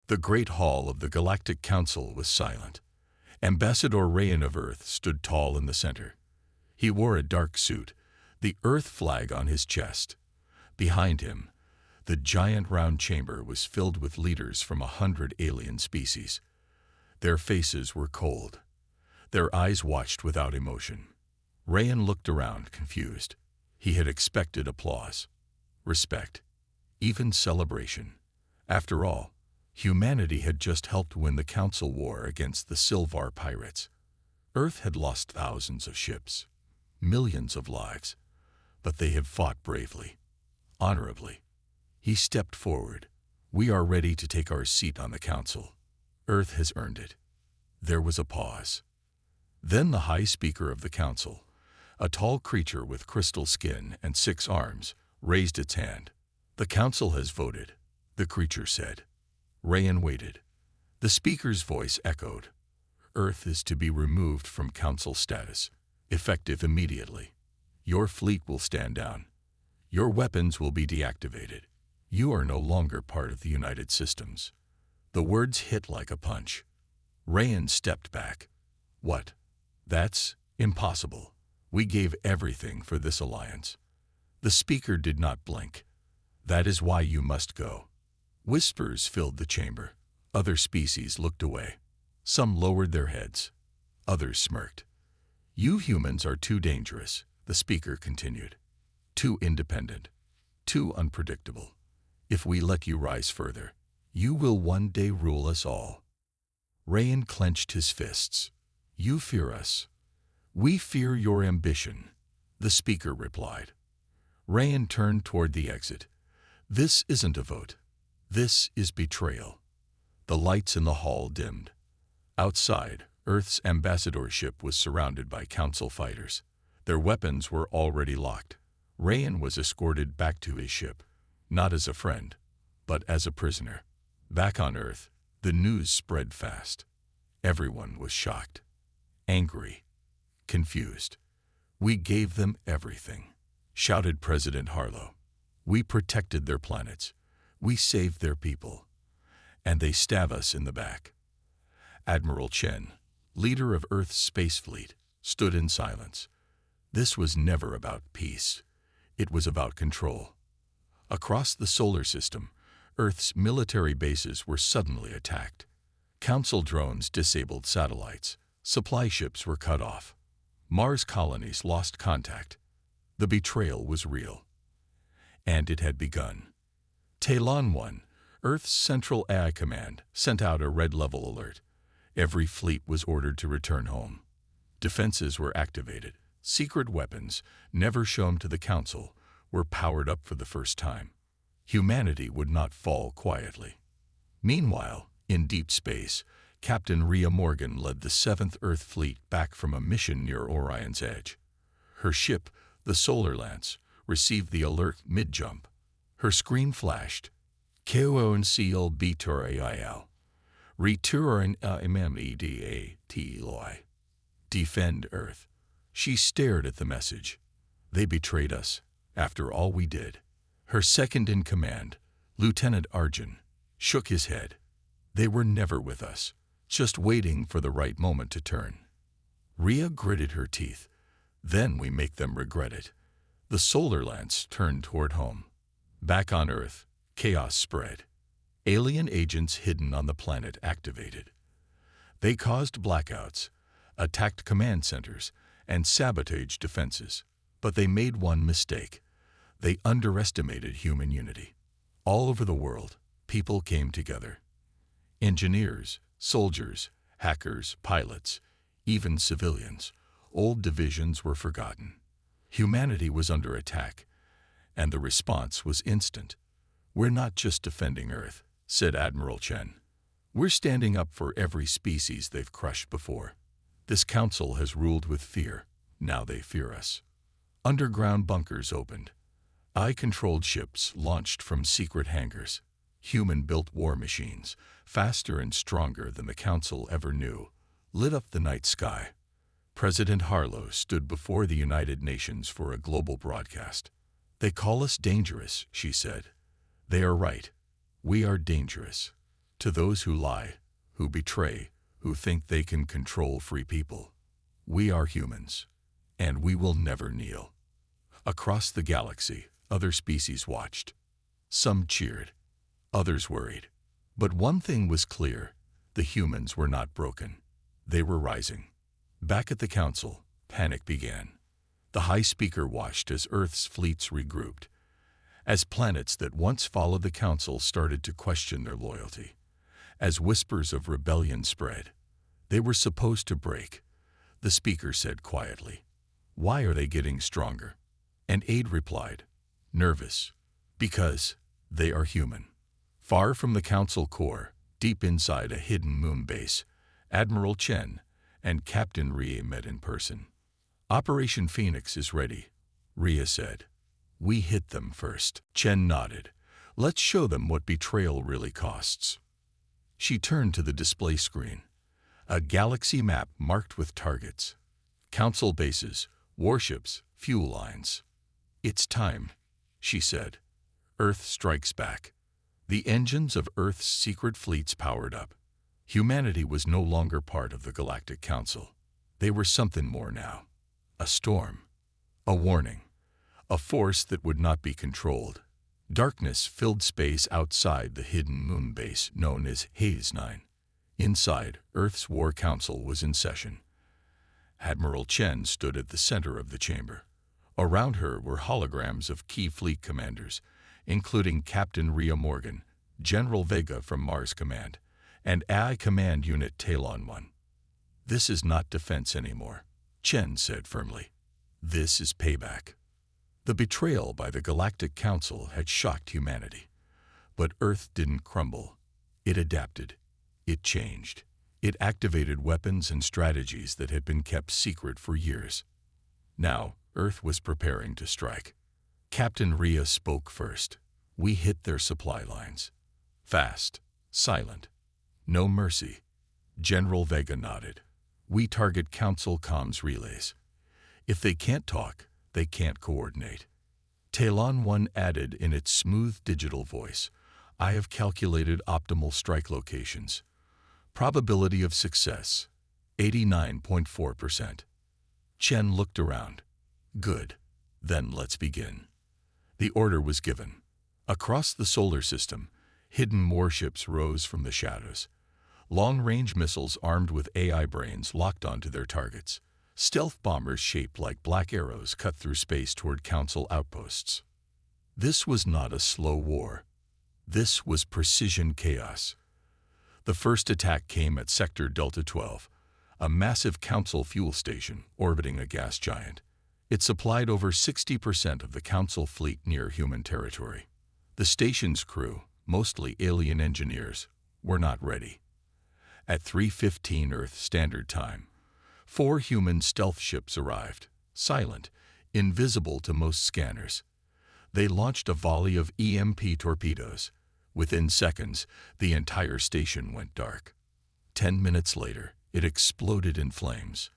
The great hall of the Galactic Council was silent. Ambassador Rayan of Earth stood tall in the center. He wore a dark suit, the Earth flag on his chest. Behind him, the giant round chamber was filled with leaders from 100 alien species. Their faces were cold. Their eyes watched without emotion. Rayan looked around, confused. He had expected applause, respect, even celebration. After all, humanity had just helped win the Council War against the Sylvar pirates. Earth had lost thousands of ships, millions of lives, but they have fought bravely, honorably. He stepped forward. We are ready to take our seat on the Council. Earth has earned it. There was a pause. Then the High Speaker of the Council, a tall creature with crystal skin and 6 arms, raised its hand. The Council has voted, the creature said. Rayan waited. The speaker's voice echoed. Earth is to be removed from Council status, effective immediately. Your fleet will stand down. Your weapons will be deactivated. You are no longer part of the United Systems. The words hit like a punch. Rayan stepped back. What? That's impossible. We gave everything for this alliance. The speaker did not blink. That is why you must go. Whispers filled the chamber. Other species looked away. Some lowered their heads. Others smirked. You humans are too dangerous, the speaker continued. Too independent. Too unpredictable. If we let you rise further, you will one day rule us all. Rayan clenched his fists. You fear us. We fear your ambition, the speaker replied. Rayan turned toward the exit. This isn't a vote. This is betrayal. The lights in the hall dimmed. Outside, Earth's ambassadorship was surrounded by Council fighters. Their weapons were already locked. Rayan was escorted back to his ship, not as a friend, but as a prisoner. Back on Earth, the news spread fast. Everyone was shocked, angry, confused. We gave them everything, shouted President Harlow. We protected their planets. We saved their people. And they stab us in the back. Admiral Chen, leader of Earth's space fleet, stood in silence. This was never about peace. It was about control. Across the solar system, Earth's military bases were suddenly attacked. Council drones disabled satellites. Supply ships were cut off. Mars colonies lost contact. The betrayal was real. And it had begun. Talon 1, Earth's Central AI Command, sent out a red-level alert. Every fleet was ordered to return home. Defenses were activated. Secret weapons, never shown to the Council, were powered up for the first time. Humanity would not fall quietly. Meanwhile, in deep space, Captain Rhea Morgan led the 7th Earth Fleet back from a mission near Orion's edge. Her ship, the Solar Lance, received the alert mid-jump. Her screen flashed. Keoon Seal Betrayal. Return immediately. Defend Earth. She stared at the message. They betrayed us, after all we did. Her second-in-command, Lieutenant Arjun, shook his head. They were never with us, just waiting for the right moment to turn. Rhea gritted her teeth. Then we make them regret it. The Solar Lance turned toward home. Back on Earth, chaos spread. Alien agents hidden on the planet activated. They caused blackouts, attacked command centers, and sabotaged defenses. But they made one mistake. They underestimated human unity. All over the world, people came together. Engineers, soldiers, hackers, pilots, even civilians. Old divisions were forgotten. Humanity was under attack, and the response was instant. We're not just defending Earth, said Admiral Chen. We're standing up for every species they've crushed before. This council has ruled with fear. Now they fear us. Underground bunkers opened. AI-controlled ships launched from secret hangars. Human-built war machines, faster and stronger than the Council ever knew, lit up the night sky. President Harlow stood before the United Nations for a global broadcast. They call us dangerous, she said. They are right. We are dangerous. To those who lie, who betray, who think they can control free people, we are humans, and we will never kneel. Across the galaxy, other species watched. Some cheered, others worried. But one thing was clear: the humans were not broken. They were rising. Back at the council, panic began. The High Speaker watched as Earth's fleets regrouped, as planets that once followed the council started to question their loyalty, as whispers of rebellion spread. They were supposed to break, the Speaker said quietly. Why are they getting stronger? And Aide replied, nervous, because they are human. Far from the council core, deep inside a hidden moon base, Admiral Chen and Captain Rie met in person. Operation Phoenix is ready, Rie said. We hit them first. Chen nodded. Let's show them what betrayal really costs. She turned to the display screen. A galaxy map marked with targets. Council bases, warships, fuel lines. It's time, she said. Earth strikes back. The engines of Earth's secret fleets powered up. Humanity was no longer part of the Galactic Council. They were something more now. A storm. A warning. A force that would not be controlled. Darkness filled space outside the hidden moon base known as Haze 9. Inside, Earth's War Council was in session. Admiral Chen stood at the center of the chamber. Around her were holograms of key fleet commanders, including Captain Ria Morgan, General Vega from Mars Command, and AI Command Unit Talon 1. This is not defense anymore, Chen said firmly. This is payback. The betrayal by the Galactic Council had shocked humanity. But Earth didn't crumble. It adapted. It changed. It activated weapons and strategies that had been kept secret for years. Now, Earth was preparing to strike. Captain Ria spoke first. We hit their supply lines. Fast. Silent. No mercy. General Vega nodded. We target Council comms relays. If they can't talk, they can't coordinate. Talon 1 added in its smooth digital voice, I have calculated optimal strike locations. Probability of success, 89.4%. Chen looked around. Good. Then let's begin. The order was given. Across the solar system, hidden warships rose from the shadows. Long-range missiles armed with AI brains locked onto their targets. Stealth bombers shaped like black arrows cut through space toward Council outposts. This was not a slow war. This was precision chaos. The first attack came at Sector Delta 12, a massive Council fuel station orbiting a gas giant. It supplied over 60% of the Council fleet near human territory. The station's crew, mostly alien engineers, were not ready. At 3:15 Earth Standard Time, 4 human stealth ships arrived, silent, invisible to most scanners. They launched a volley of EMP torpedoes. Within seconds, the entire station went dark. 10 minutes later, it exploded in flames.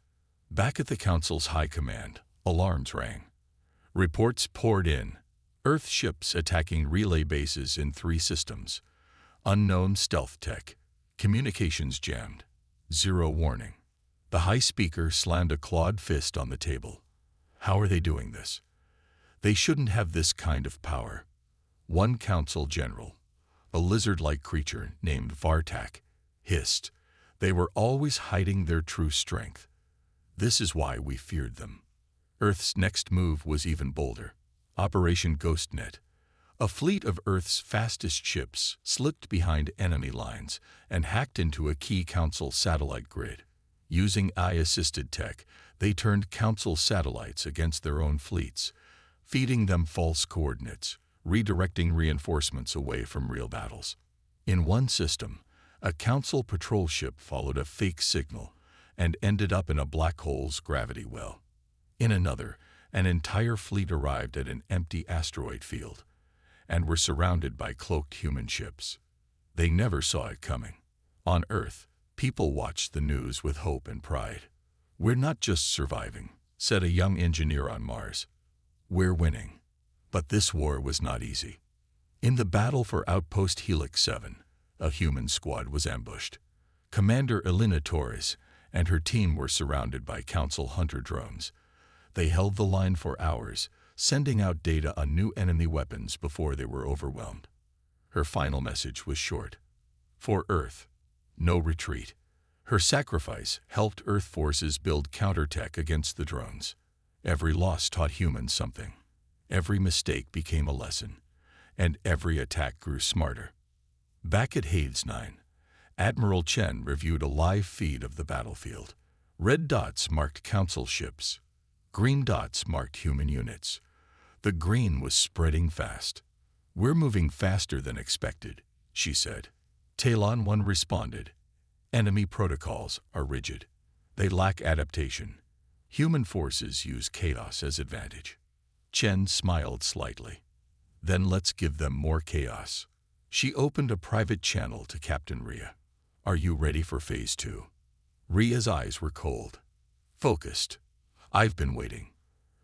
Back at the Council's high command, alarms rang. Reports poured in. Earth ships attacking relay bases in 3 systems. Unknown stealth tech. Communications jammed. Zero warning. The High Speaker slammed a clawed fist on the table. How are they doing this? They shouldn't have this kind of power. One Council general, a lizard-like creature named Vartak, hissed. They were always hiding their true strength. This is why we feared them. Earth's next move was even bolder. Operation GhostNet. A fleet of Earth's fastest ships slipped behind enemy lines and hacked into a key Council satellite grid. Using AI-assisted tech, they turned Council satellites against their own fleets, feeding them false coordinates, redirecting reinforcements away from real battles. In one system, a Council patrol ship followed a fake signal and ended up in a black hole's gravity well. In another, an entire fleet arrived at an empty asteroid field and were surrounded by cloaked human ships. They never saw it coming. On Earth, people watched the news with hope and pride. We're not just surviving, said a young engineer on Mars. We're winning. But this war was not easy. In the battle for Outpost Helix 7, A human squad was ambushed. Commander Elena Torres and her team were surrounded by Council hunter drones. They held the line for hours, sending out data on new enemy weapons before they were overwhelmed. Her final message was short. For Earth, no retreat. Her sacrifice helped Earth forces build counterattack against the drones. Every loss taught humans something. Every mistake became a lesson, and every attack grew smarter. Back at Hades 9, Admiral Chen reviewed a live feed of the battlefield. Red dots marked Council ships. Green dots marked human units. The green was spreading fast. "We're moving faster than expected," she said. Talon 1 responded. "Enemy protocols are rigid. They lack adaptation. Human forces use chaos as advantage." Chen smiled slightly. "Then let's give them more chaos." She opened a private channel to Captain Rhea. "Are you ready for Phase 2? Rhea's eyes were cold, focused. "I've been waiting."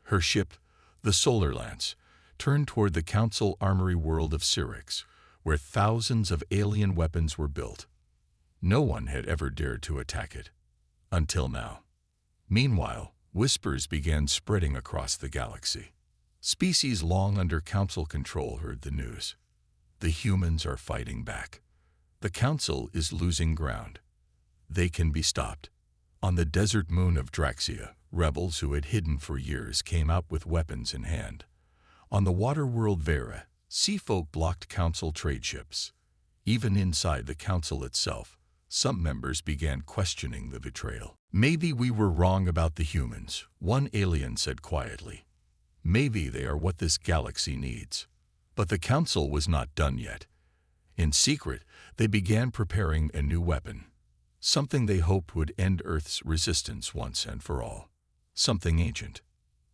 Her ship, the Solar Lance, turned toward the Council armory world of Syrinx, where thousands of alien weapons were built. No one had ever dared to attack it. Until now. Meanwhile, whispers began spreading across the galaxy. Species long under Council control heard the news. The humans are fighting back. The Council is losing ground. They can be stopped. On the desert moon of Draxia, rebels who had hidden for years came out with weapons in hand. On the water world Vera, seafolk blocked Council trade ships. Even inside the Council itself, some members began questioning the betrayal. "Maybe we were wrong about the humans," one alien said quietly. "Maybe they are what this galaxy needs." But the Council was not done yet. In secret, they began preparing a new weapon. Something they hoped would end Earth's resistance once and for all. Something ancient.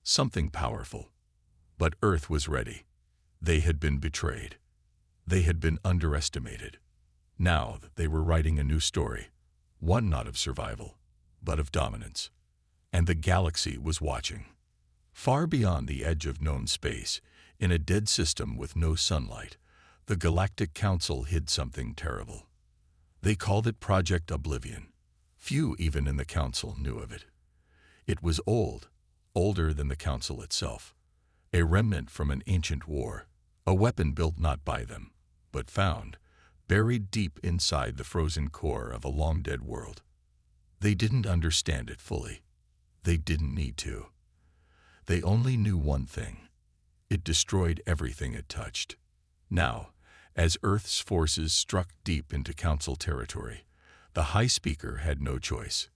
Something powerful. But Earth was ready. They had been betrayed. They had been underestimated. Now they were writing a new story. One not of survival, but of dominance. And the galaxy was watching. Far beyond the edge of known space, in a dead system with no sunlight, the Galactic Council hid something terrible. They called it Project Oblivion. Few even in the Council knew of it. It was old, older than the Council itself. A remnant from an ancient war, a weapon built not by them, but found, buried deep inside the frozen core of a long-dead world. They didn't understand it fully. They didn't need to. They only knew one thing. It destroyed everything it touched. Now, as Earth's forces struck deep into Council territory, the High Speaker had no choice.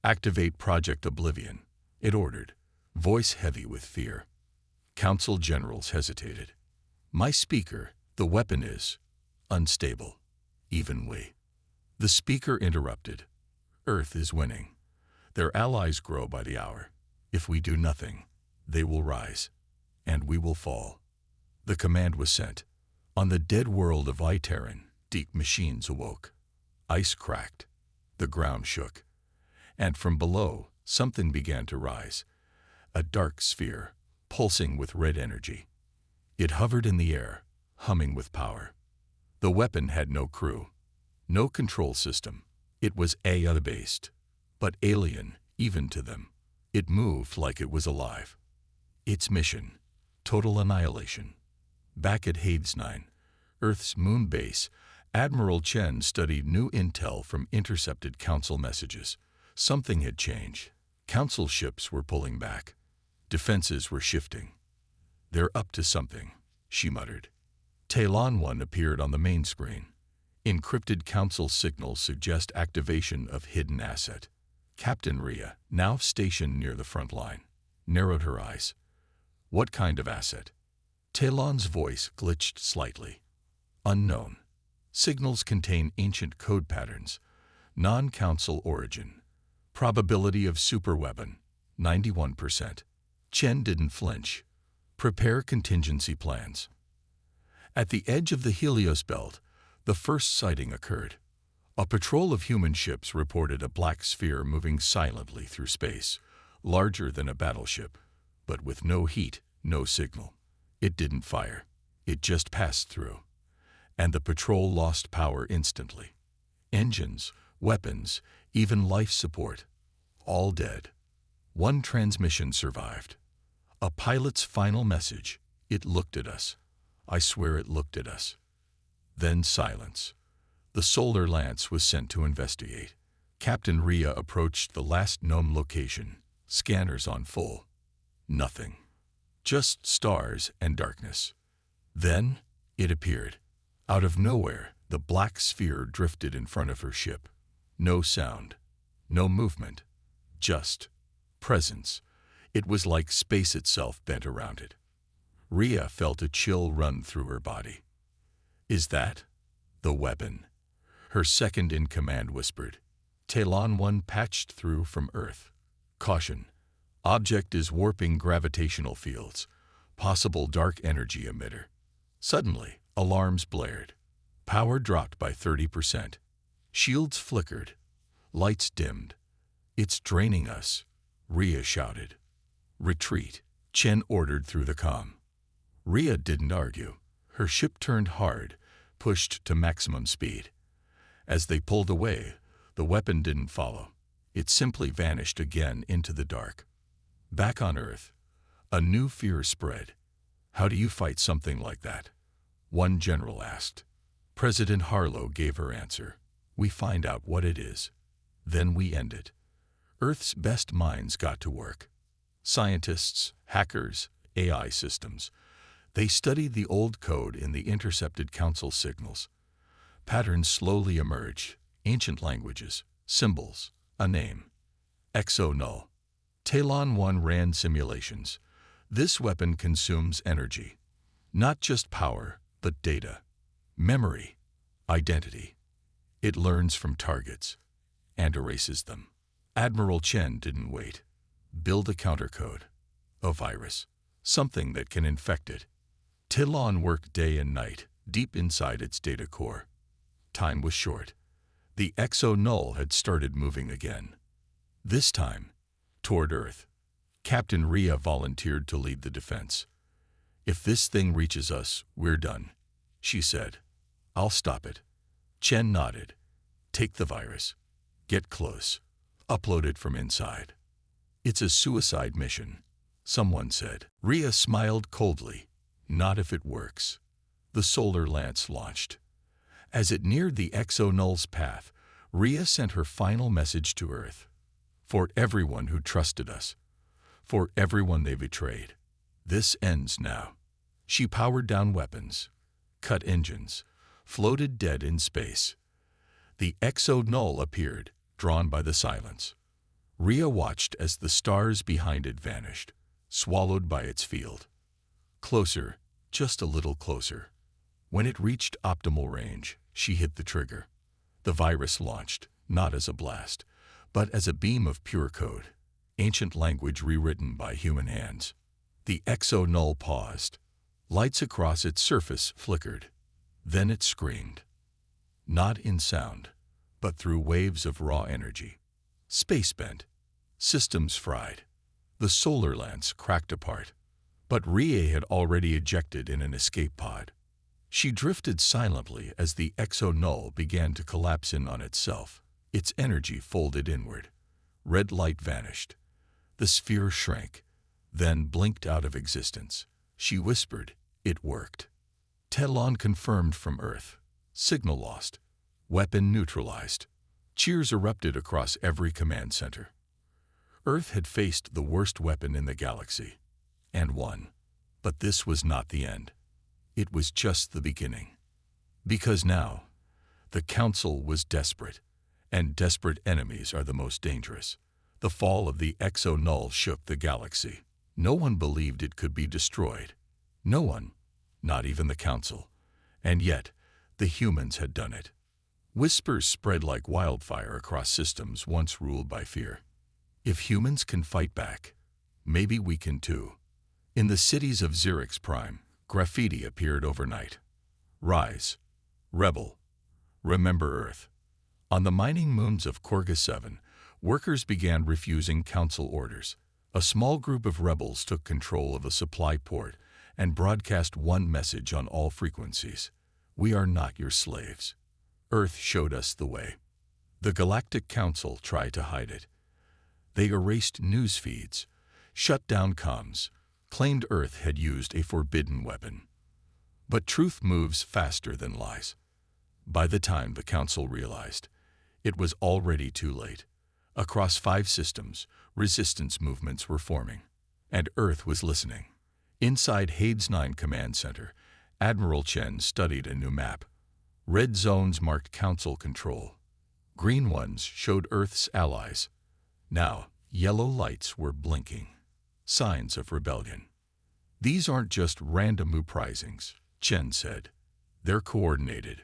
"Activate Project Oblivion," it ordered, voice heavy with fear. Council generals hesitated. "My Speaker, the weapon is unstable. Even we." The Speaker interrupted. "Earth is winning. Their allies grow by the hour. If we do nothing, they will rise, and we will fall." The command was sent. On the dead world of Iteran, deep machines awoke. Ice cracked. The ground shook. And from below, something began to rise. A dark sphere, pulsing with red energy. It hovered in the air, humming with power. The weapon had no crew, no control system. It was AI-based, but alien, even to them. It moved like it was alive. Its mission, total annihilation. Back at Hades 9, Earth's moon base, Admiral Chen studied new intel from intercepted Council messages. Something had changed. Council ships were pulling back. Defenses were shifting. "They're up to something," she muttered. Talon 1 appeared on the main screen. Encrypted Council signals suggest activation of hidden asset. Captain Rhea, now stationed near the front line, narrowed her eyes. "What kind of asset?" Talon's voice glitched slightly. "Unknown. Signals contain ancient code patterns. Non-Council origin. Probability of superweapon, 91%. Chen didn't flinch. "Prepare contingency plans." At the edge of the Helios belt, the first sighting occurred. A patrol of human ships reported a black sphere moving silently through space, larger than a battleship, but with no heat, no signal. It didn't fire. It just passed through. and the patrol lost power instantly. Engines, weapons, even life support, all dead. One transmission survived. A pilot's final message. It looked at us. I swear it looked at us. Then silence. The solar lance was sent to investigate. Captain Rhea approached the last known location, scanners on full. Nothing. Just stars and darkness. Then it appeared. Out of nowhere, the black sphere drifted in front of her ship. No sound, no movement, just presence. It was like space itself bent around it. Rhea felt a chill run through her body. Is that the weapon? Her second-in-command whispered. Talon 1 patched through from Earth. Caution. Object is warping gravitational fields. Possible dark energy emitter. Suddenly, alarms blared. Power dropped by 30%. Shields flickered. Lights dimmed. It's draining us, Rhea shouted. Retreat, Chen ordered through the comm. Rhea didn't argue. Her ship turned hard, pushed to maximum speed. As they pulled away, the weapon didn't follow. It simply vanished again into the dark. Back on Earth, a new fear spread. How do you fight something like that? One general asked. President Harlow gave her answer. We find out what it is. Then we end it. Earth's best minds got to work. Scientists, hackers, AI systems. They studied the old code in the intercepted council signals. Patterns slowly emerged, ancient languages, symbols, a name. Exo-null. Talon 1 ran simulations. This weapon consumes energy. Not just power, but data. Memory. Identity. It learns from targets and erases them. Admiral Chen didn't wait. Build a countercode. A virus. Something that can infect it. Talon worked day and night, deep inside its data core. Time was short. The exo-null had started moving again. This time, toward Earth. Captain Rhea volunteered to lead the defense. If this thing reaches us, we're done, she said. I'll stop it. Chen nodded. Take the virus. Get close. Upload it from inside. It's a suicide mission, someone said. Rhea smiled coldly. Not if it works. The solar lance launched. As it neared the exo-null's path, Rhea sent her final message to Earth. For everyone who trusted us. For everyone they betrayed. This ends now. She powered down weapons, cut engines, floated dead in space. The exo-null appeared, drawn by the silence. Rhea watched as the stars behind it vanished, swallowed by its field. Closer, just a little closer. When it reached optimal range, she hit the trigger. The virus launched, not as a blast, but as a beam of pure code, ancient language rewritten by human hands. The exo-null paused. Lights across its surface flickered. Then it screamed. Not in sound, but through waves of raw energy. Space bent. Systems fried. The solar lance cracked apart. But Rhea had already ejected in an escape pod. She drifted silently as the exo-null began to collapse in on itself. Its energy folded inward. Red light vanished. The sphere shrank, then blinked out of existence. She whispered, it worked. Talon confirmed from Earth. Signal lost. Weapon neutralized. Cheers erupted across every command center. Earth had faced the worst weapon in the galaxy, and won. But this was not the end. It was just the beginning. Because now, the Council was desperate, and desperate enemies are the most dangerous. The fall of the exo-null shook the galaxy. No one believed it could be destroyed. No one, not even the Council. And yet, the humans had done it. Whispers spread like wildfire across systems once ruled by fear. If humans can fight back, maybe we can too. In the cities of Xerix Prime, graffiti appeared overnight. Rise. Rebel. Remember Earth. On the mining moons of Korga 7, workers began refusing council orders. A small group of rebels took control of a supply port and broadcast one message on all frequencies. We are not your slaves. Earth showed us the way. The Galactic Council tried to hide it. They erased news feeds, shut down comms, claimed Earth had used a forbidden weapon. But truth moves faster than lies. By the time the Council realized, it was already too late. Across 5 systems, resistance movements were forming, and Earth was listening. Inside Hades 9 Command Center, Admiral Chen studied a new map. Red zones marked Council control. Green ones showed Earth's allies. Now, yellow lights were blinking. Signs of rebellion. These aren't just random uprisings, Chen said. They're coordinated.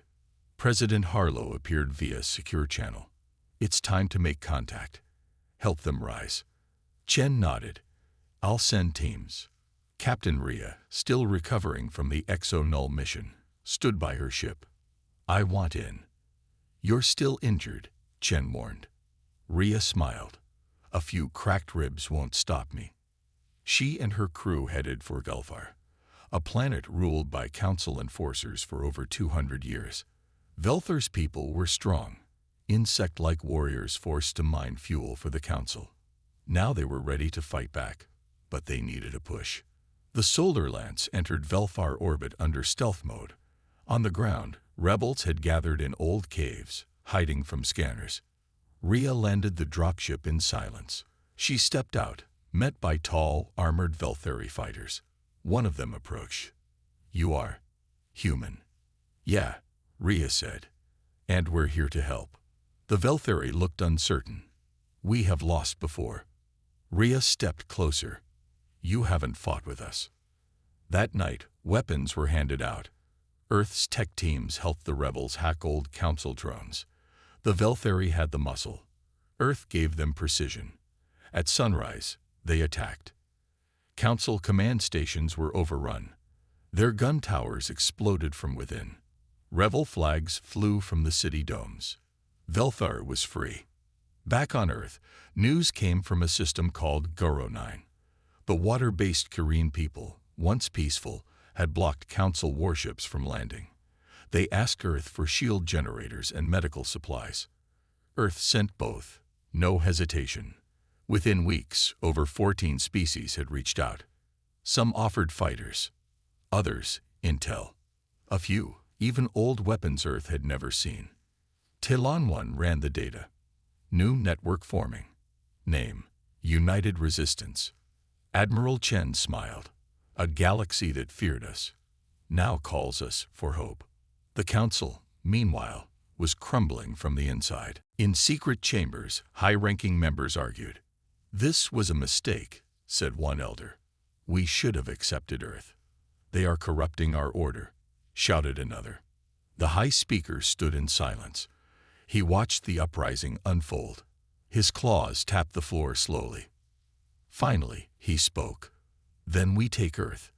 President Harlow appeared via secure channel. It's time to make contact. Help them rise. Chen nodded. I'll send teams. Captain Rhea, still recovering from the Exo-Null mission, stood by her ship. I want in. You're still injured, Chen warned. Rhea smiled. A few cracked ribs won't stop me. She and her crew headed for Gulfar, a planet ruled by Council enforcers for over 200 years. Velthar's people were strong, insect-like warriors forced to mine fuel for the Council. Now they were ready to fight back, but they needed a push. The Solar Lance entered Velfar orbit under stealth mode. On the ground, rebels had gathered in old caves, hiding from scanners. Rhea landed the dropship in silence. She stepped out, met by tall, armored Velthari fighters. One of them approached. You are human. Yeah, Rhea said. And we're here to help. The Velthari looked uncertain. We have lost before. Rhea stepped closer. You haven't fought with us. That night, weapons were handed out. Earth's tech teams helped the rebels hack old Council drones. The Velthari had the muscle. Earth gave them precision. At sunrise, they attacked. Council command stations were overrun. Their gun towers exploded from within. Rebel flags flew from the city domes. Velthar was free. Back on Earth, news came from a system called Guro 9. The water-based Korean people, once peaceful, had blocked Council warships from landing. They asked Earth for shield generators and medical supplies. Earth sent both, no hesitation. Within weeks, over 14 species had reached out. Some offered fighters, others intel. A few, even old weapons Earth had never seen. Talon 1 ran the data. New network forming. Name, United Resistance. Admiral Chen smiled. A galaxy that feared us now calls us for hope. The Council, meanwhile, was crumbling from the inside. In secret chambers, high-ranking members argued. This was a mistake, said one elder. We should have accepted Earth. They are corrupting our order, shouted another. The High Speaker stood in silence. He watched the uprising unfold. His claws tapped the floor slowly. Finally, he spoke. Then we take Earth.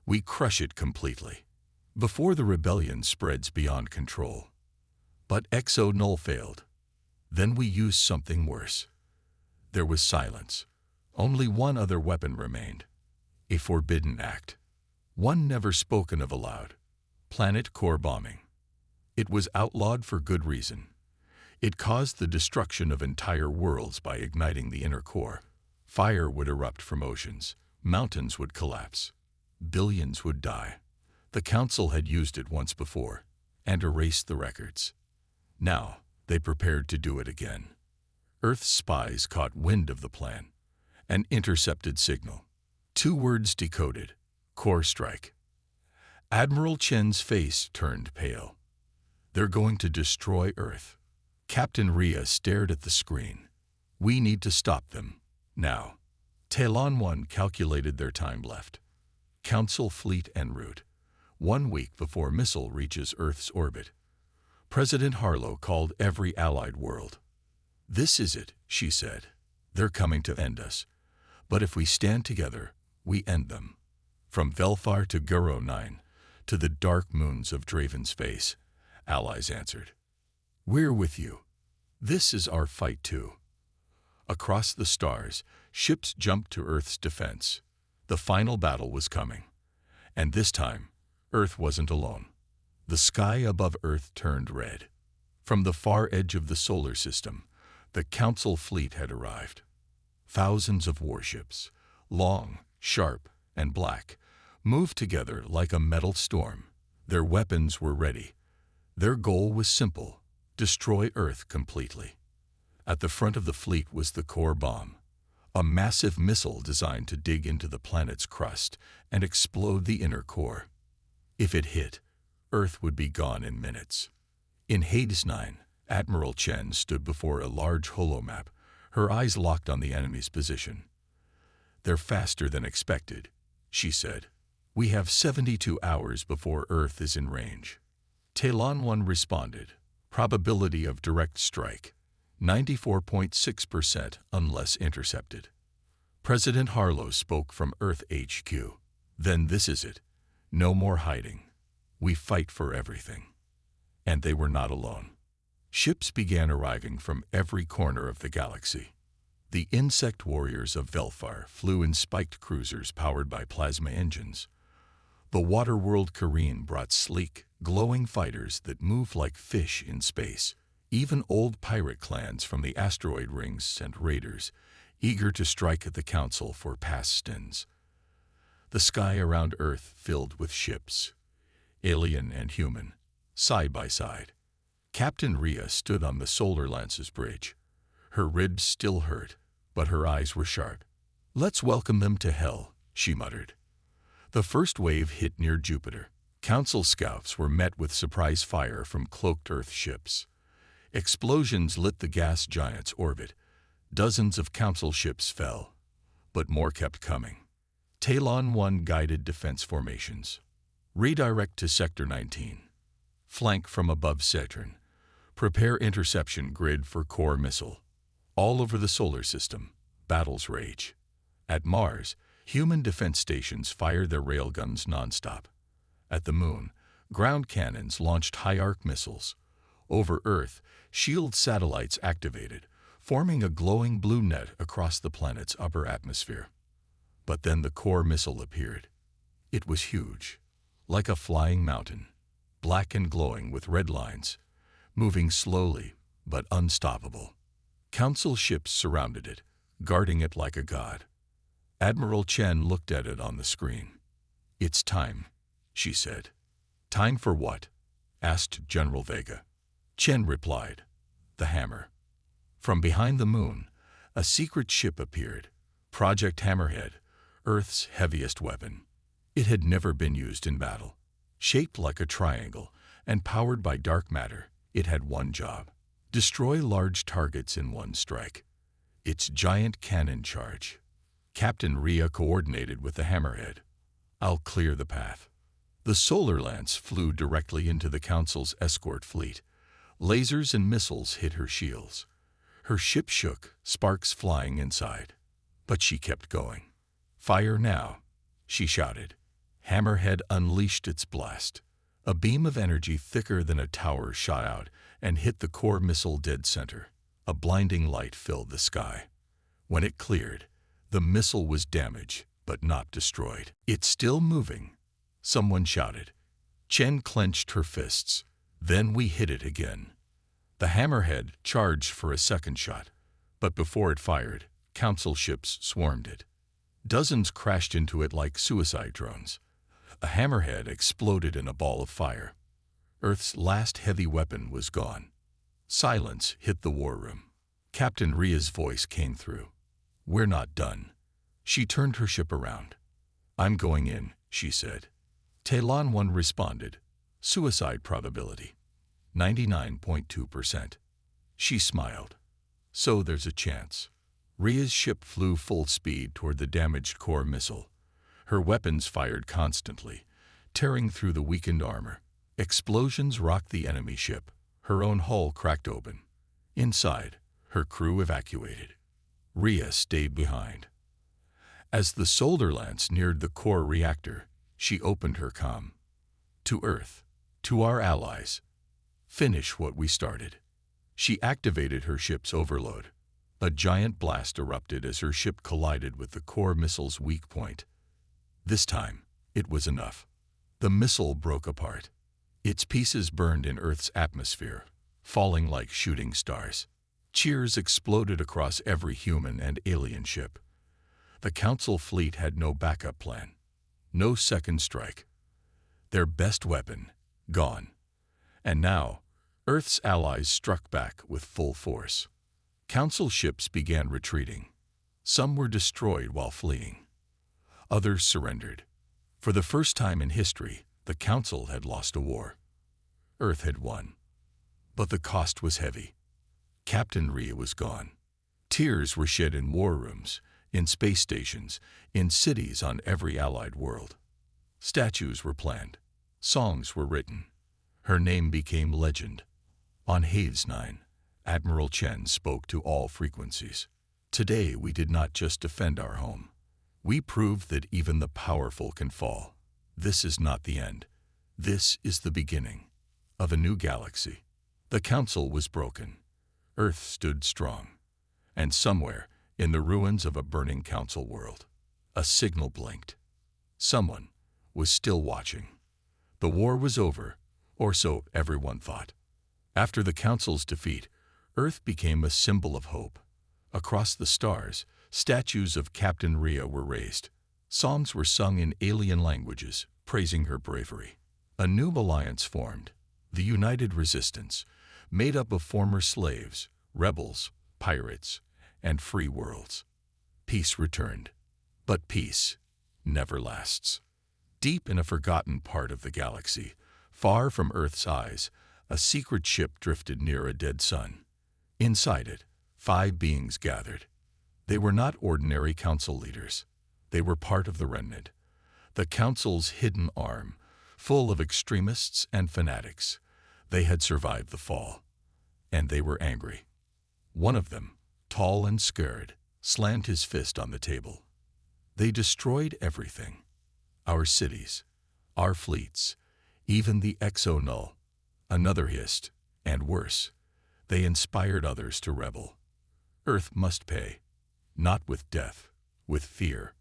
We crush it completely, before the rebellion spreads beyond control. But Exo-Null failed. Then we used something worse. There was silence. Only one other weapon remained. A forbidden act. One never spoken of aloud. Planet core bombing. It was outlawed for good reason. It caused the destruction of entire worlds by igniting the inner core. Fire would erupt from oceans. Mountains would collapse. Billions would die. The Council had used it once before and erased the records. Now, they prepared to do it again. Earth's spies caught wind of the plan. An intercepted signal. 2 words decoded. Core strike. Admiral Chen's face turned pale. They're going to destroy Earth. Captain Rhea stared at the screen. We need to stop them. Now. Talon 1 calculated their time left. Council fleet en route. 1 week before missile reaches Earth's orbit. President Harlow called every allied world. This is it, she said. They're coming to end us. But if we stand together, we end them. From Velfar to Guro 9, to the dark moons of Draven's face, allies answered. We're with you. This is our fight too. Across the stars, ships jumped to Earth's defense. The final battle was coming. And this time, Earth wasn't alone. The sky above Earth turned red. From the far edge of the solar system, the Council fleet had arrived. Thousands of warships, long, sharp, and black, moved together like a metal storm. Their weapons were ready. Their goal was simple: destroy Earth completely. At the front of the fleet was the core bomb, a massive missile designed to dig into the planet's crust and explode the inner core. If it hit, Earth would be gone in minutes. In Hades 9, Admiral Chen stood before a large holomap, her eyes locked on the enemy's position. "They're faster than expected," she said. "We have 72 hours before Earth is in range." Talon 1 responded, "Probability of direct strike, 94.6% unless intercepted." President Harlow spoke from Earth HQ. "Then this is it. No more hiding. We fight for everything." And they were not alone. Ships began arriving from every corner of the galaxy. The insect warriors of Velfar flew in spiked cruisers powered by plasma engines. The water-world Kareen brought sleek, glowing fighters that moved like fish in space. Even old pirate clans from the asteroid rings sent raiders, eager to strike at the Council for past sins. The sky around Earth filled with ships, alien and human, side by side. Captain Rhea stood on the Solar Lance's bridge. Her ribs still hurt, but her eyes were sharp. "Let's welcome them to hell," she muttered. The first wave hit near Jupiter. Council scouts were met with surprise fire from cloaked Earth ships. Explosions lit the gas giant's orbit. Dozens of Council ships fell, but more kept coming. Talon 1 guided defense formations. "Redirect to Sector 19. Flank from above Saturn. Prepare interception grid for core missile." All over the solar system, battles rage. At Mars, human defense stations fired their railguns nonstop. At the Moon, ground cannons launched high-arc missiles. Over Earth, shield satellites activated, forming a glowing blue net across the planet's upper atmosphere. But then the core missile appeared. It was huge, like a flying mountain, black and glowing with red lines, moving slowly but unstoppable. Council ships surrounded it, guarding it like a god. Admiral Chen looked at it on the screen. "It's time," she said. "Time for what?" asked General Vega. Chen replied, "The hammer." From behind the Moon, a secret ship appeared, Project Hammerhead, Earth's heaviest weapon. It had never been used in battle. Shaped like a triangle and powered by dark matter, it had one job: destroy large targets in one strike. Its giant cannon charge. Captain Rhea coordinated with the Hammerhead. "I'll clear the path." The Solar Lance flew directly into the Council's escort fleet. Lasers and missiles hit her shields. Her ship shook, sparks flying inside. But she kept going. "Fire now," she shouted. Hammerhead unleashed its blast. A beam of energy thicker than a tower shot out and hit the core missile dead center. A blinding light filled the sky. When it cleared, the missile was damaged but not destroyed. "It's still moving," someone shouted. Chen clenched her fists. "Then we hit it again." The Hammerhead charged for a second shot, but before it fired, Council ships swarmed it. Dozens crashed into it like suicide drones. A Hammerhead exploded in a ball of fire. Earth's last heavy weapon was gone. Silence hit the war room. Captain Rhea's voice came through. "We're not done." She turned her ship around. "I'm going in," she said. Talon 1 responded. "Suicide probability, 99.2%. She smiled. "So there's a chance." Rhea's ship flew full speed toward the damaged core missile. Her weapons fired constantly, tearing through the weakened armor. Explosions rocked the enemy ship. Her own hull cracked open. Inside, her crew evacuated. Rhea stayed behind. As the Solar Lance neared the core reactor, she opened her comm. "To Earth, to our allies. Finish what we started." She activated her ship's overload. A giant blast erupted as her ship collided with the core missile's weak point. This time, it was enough. The missile broke apart. Its pieces burned in Earth's atmosphere, falling like shooting stars. Cheers exploded across every human and alien ship. The Council fleet had no backup plan, no second strike. Their best weapon, gone. And now, Earth's allies struck back with full force. Council ships began retreating. Some were destroyed while fleeing. Others surrendered. For the first time in history, the Council had lost a war. Earth had won. But the cost was heavy. Captain Rhea was gone. Tears were shed in war rooms, in space stations, in cities on every allied world. Statues were planned. Songs were written. Her name became legend. On Hades 9, Admiral Chen spoke to all frequencies. Today we did not just defend our home. We proved that even the powerful can fall. This is not the end. This is the beginning of a new galaxy. The Council was broken. Earth stood strong. And somewhere, in the ruins of a burning Council world, a signal blinked. Someone was still watching. The war was over, or so everyone thought. After the Council's defeat, Earth became a symbol of hope. Across the stars, statues of Captain Rhea were raised. Songs were sung in alien languages, praising her bravery. A new alliance formed, the United Resistance, made up of former slaves, rebels, pirates, and free worlds. Peace returned. But peace never lasts. Deep in a forgotten part of the galaxy, far from Earth's eyes, a secret ship drifted near a dead sun. Inside it, 5 beings gathered. They were not ordinary Council leaders. They were part of the remnant, the Council's hidden arm, full of extremists and fanatics. They had survived the fall, and they were angry. One of them, tall and scared, slammed his fist on the table. They destroyed everything. Our cities, our fleets, even the exo-null. Another hissed, and worse, they inspired others to rebel. Earth must pay, not with death, with fear.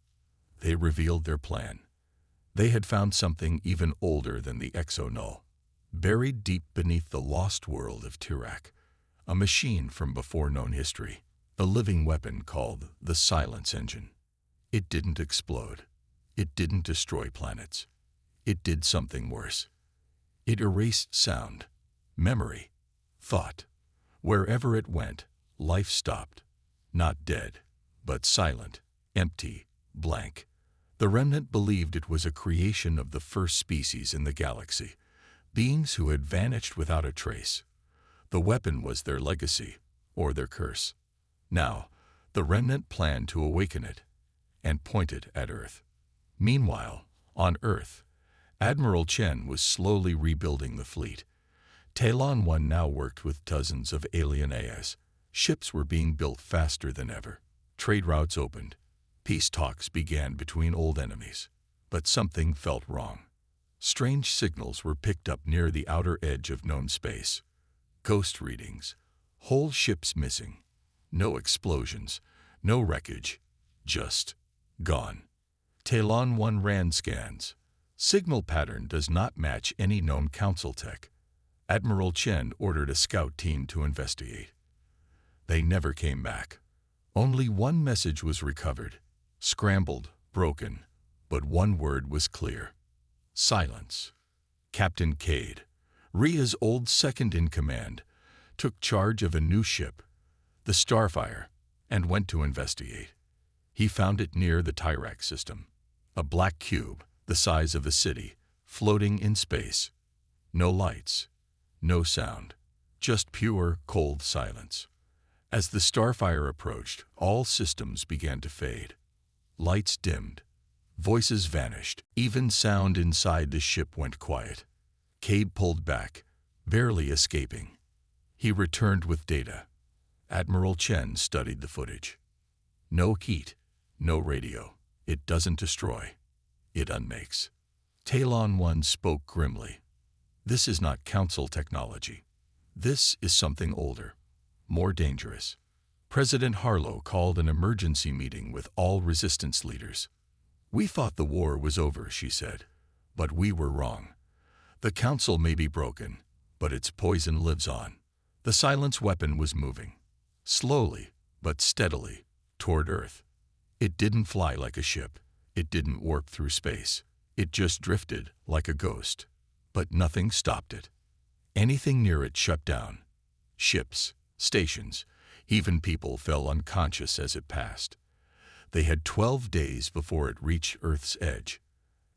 They revealed their plan. They had found something even older than the exo-null, buried deep beneath the lost world of Tirak, a machine from before known history, a living weapon called the Silence Engine. It didn't explode. It didn't destroy planets. It did something worse. It erased sound, memory, thought. Wherever it went, life stopped. Not dead, but silent, empty, blank. The remnant believed it was a creation of the first species in the galaxy, beings who had vanished without a trace. The weapon was their legacy, or their curse. Now, the remnant planned to awaken it, and point it at Earth. Meanwhile, on Earth, Admiral Chen was slowly rebuilding the fleet. Talon 1 now worked with dozens of alien AIs. Ships were being built faster than ever. Trade routes opened. Peace talks began between old enemies. But something felt wrong. Strange signals were picked up near the outer edge of known space. Ghost readings. Whole ships missing. No explosions. No wreckage. Just gone. Talon 1 ran scans. Signal pattern does not match any known Council tech. Admiral Chen ordered a scout team to investigate. They never came back. Only one message was recovered. Scrambled, broken, but one word was clear. Silence. Captain Cade, Rhea's old second-in-command, took charge of a new ship, the Starfire, and went to investigate. He found it near the Tirak system, a black cube the size of a city, floating in space. No lights, no sound, just pure, cold silence. As the Starfire approached, all systems began to fade. Lights dimmed. Voices vanished. Even sound inside the ship went quiet. Cade pulled back, barely escaping. He returned with data. Admiral Chen studied the footage. No heat, no radio. It doesn't destroy. It unmakes. Talon 1 spoke grimly. This is not Council technology. This is something older, more dangerous. President Harlow called an emergency meeting with all resistance leaders. We thought the war was over, she said, but we were wrong. The council may be broken, but its poison lives on. The silence weapon was moving, slowly but steadily, toward Earth. It didn't fly like a ship. It didn't warp through space. It just drifted like a ghost. But nothing stopped it. Anything near it shut down. Ships, stations, even people fell unconscious as it passed. They had 12 days before it reached Earth's edge.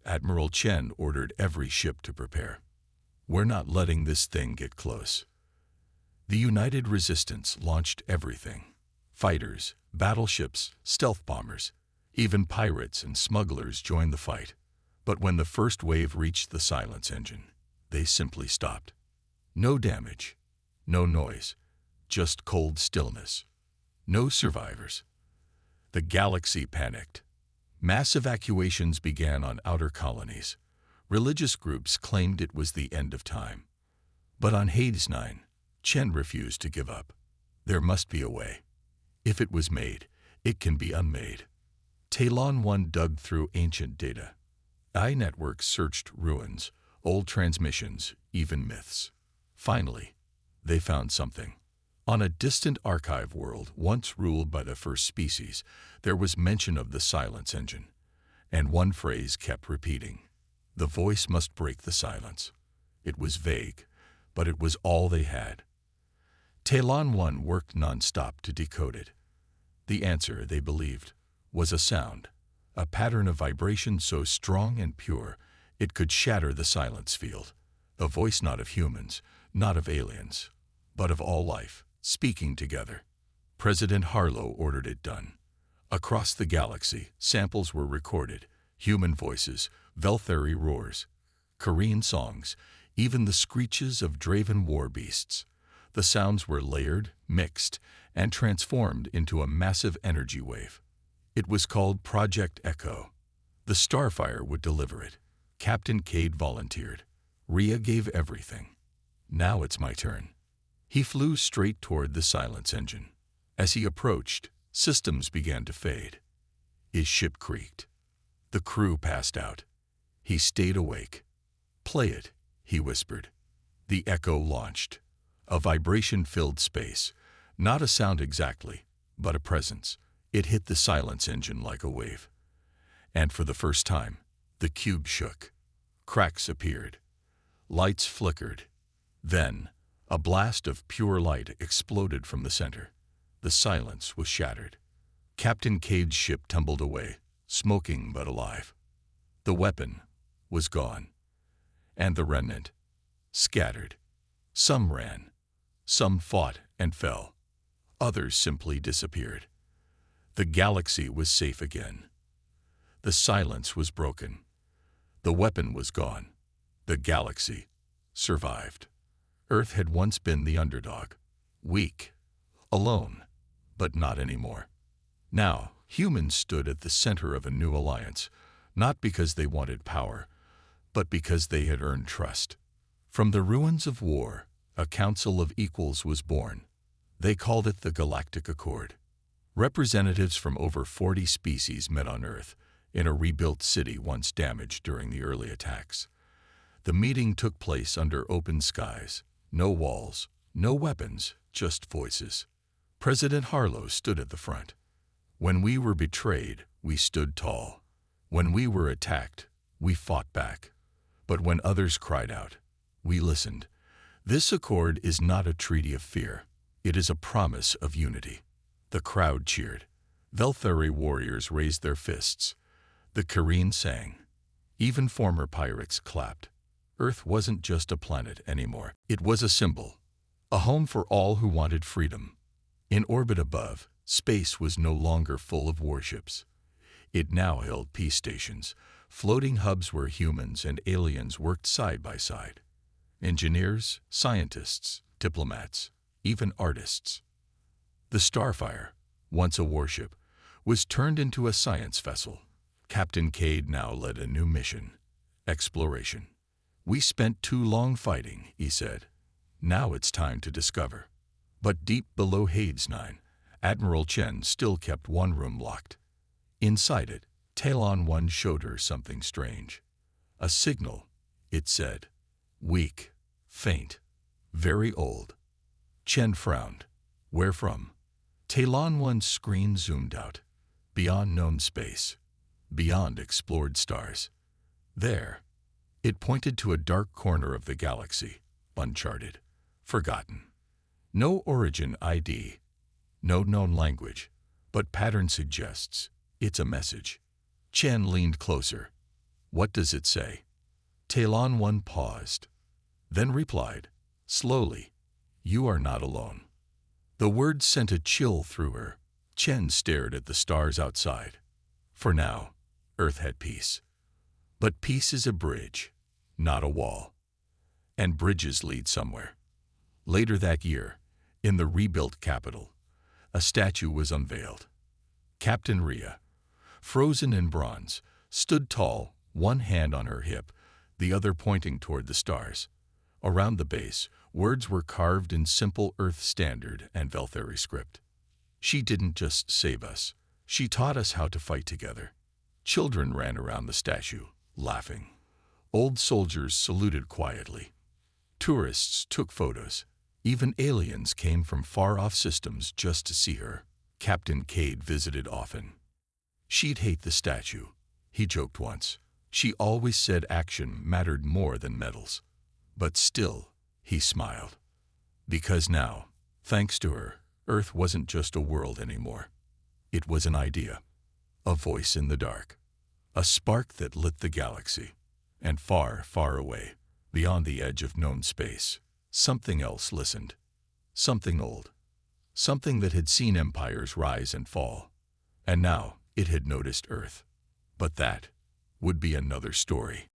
Admiral Chen ordered every ship to prepare. We're not letting this thing get close. The United Resistance launched everything. Fighters, battleships, stealth bombers, even pirates and smugglers joined the fight. But when the first wave reached the silence engine, they simply stopped. No damage, no noise, just cold stillness. No survivors. The galaxy panicked. Mass evacuations began on outer colonies. Religious groups claimed it was the end of time. But on Hades 9, Chen refused to give up. There must be a way. If it was made, it can be unmade. Talon 1 dug through ancient data. iNetworks searched ruins, old transmissions, even myths. Finally, they found something. On a distant archive world once ruled by the first species, there was mention of the silence engine. And one phrase kept repeating. The voice must break the silence. It was vague, but it was all they had. Talon 1 worked non-stop to decode it. The answer, they believed, was a sound, a pattern of vibration so strong and pure it could shatter the silence field. A voice not of humans, not of aliens, but of all life, speaking together. President Harlow ordered it done. Across the galaxy, samples were recorded, human voices, Velthari roars, Korean songs, even the screeches of Draven war beasts. The sounds were layered, mixed, and transformed into a massive energy wave. It was called Project Echo. The Starfire would deliver it. Captain Cade volunteered. Rhea gave everything. Now it's my turn. He flew straight toward the silence engine. As he approached, systems began to fade. His ship creaked. The crew passed out. He stayed awake. "Play it," he whispered. The Echo launched. A vibration-filled space. Not a sound exactly, but a presence. It hit the silence engine like a wave. And for the first time, the cube shook. Cracks appeared. Lights flickered. Then, a blast of pure light exploded from the center. The silence was shattered. Captain Cade's ship tumbled away, smoking but alive. The weapon was gone. And the remnant, scattered. Some ran. Some fought and fell. Others simply disappeared. The galaxy was safe again. The silence was broken. The weapon was gone. The galaxy survived. Earth had once been the underdog, weak, alone, but not anymore. Now, humans stood at the center of a new alliance, not because they wanted power, but because they had earned trust. From the ruins of war, a council of equals was born. They called it the Galactic Accord. Representatives from over 40 species met on Earth, in a rebuilt city once damaged during the early attacks. The meeting took place under open skies. No walls, no weapons, just voices. President Harlow stood at the front. When we were betrayed, we stood tall. When we were attacked, we fought back. But when others cried out, we listened. This accord is not a treaty of fear. It is a promise of unity. The crowd cheered. Velthari warriors raised their fists. The Korean sang. Even former pirates clapped. Earth wasn't just a planet anymore. It was a symbol, a home for all who wanted freedom. In orbit above, space was no longer full of warships. It now held peace stations, floating hubs where humans and aliens worked side by side. Engineers, scientists, diplomats, even artists. The Starfire, once a warship, was turned into a science vessel. Captain Cade now led a new mission, exploration. "We spent too long fighting," he said. "Now it's time to discover." But deep below Hades 9, Admiral Chen still kept one room locked. Inside it, Talon 1 showed her something strange. A signal, it said. Weak, faint, very old. Chen frowned. Where from? Talon 1's screen zoomed out. Beyond known space. Beyond explored stars. There. It pointed to a dark corner of the galaxy. Uncharted. Forgotten. No origin ID. No known language. But pattern suggests it's a message. Chen leaned closer. What does it say? Talon 1 paused. Then replied, slowly, you are not alone. The words sent a chill through her. Chen stared at the stars outside. For now, Earth had peace. But peace is a bridge, not a wall. And bridges lead somewhere. Later that year, in the rebuilt capital, a statue was unveiled. Captain Rhea, frozen in bronze, stood tall, one hand on her hip, the other pointing toward the stars. Around the base, words were carved in simple Earth Standard and Velthari script. She didn't just save us. She taught us how to fight together. Children ran around the statue, laughing. Old soldiers saluted quietly. Tourists took photos. Even aliens came from far-off systems just to see her. Captain Cade visited often. She'd hate the statue, he joked once. She always said action mattered more than medals. But still, he smiled. Because now, thanks to her, Earth wasn't just a world anymore. It was an idea, a voice in the dark, a spark that lit the galaxy. And far, far away, beyond the edge of known space, something else listened. Something old. Something that had seen empires rise and fall. And now it had noticed Earth. But that would be another story.